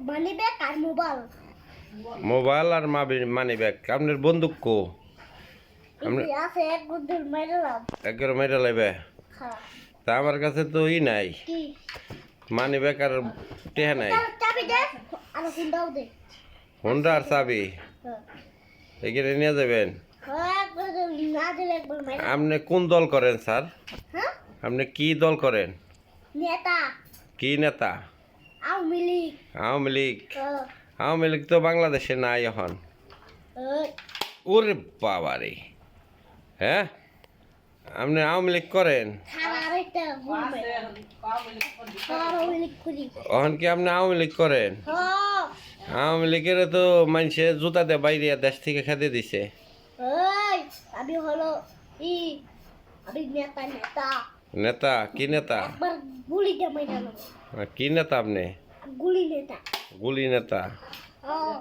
Money bag আর mobile. Mobile আর money bag. আপনার বন্দুক কো? এই আছে এক গুদুর মাইরালাম। একবার মেরে লাইবে। হ্যাঁ। তা আমার কাছে তো নাই। কি? মানি ব্যাগ আর টেহা নাই। চাবি দে। আর হুন্ডাও দে। হুন্ডা আর চাবি। হ্যাঁ। এখানে নিয়ে যাবেন। হ্যাঁ, না দিলে একবার মাইরা। আপনি কোন দল করেন স্যার? হ্যাঁ? আপনি কি দল করেন? নেতা। কি নেতা? আওয়ামী লীগ। আওয়ামী লীগ। হ্যাঁ। আওয়ামী লীগ তো বাংলাদেশে নাই এখন। ওই ওরে বাবারে, হ্যাঁ আপনি আওয়ামী লীগ করেন? থানার একটা ঘুরবে। আওয়ামী লীগ করি। এখন কি আপনি আওয়ামী লীগ করেন? হ্যাঁ। আওয়ামী লীগের তো মানুষে জুতা দিয়ে বাইরে দেশ থেকে খেতে দিছে। ওই আমি হলো ই আমি নেতা নেতা। নেতা? কি নেতা? একবার গুলি দিয়ে মাইরা নেব। কি নেতা আপনি? গুলি নেতা। গুলি নেতা। হ্যাঁ।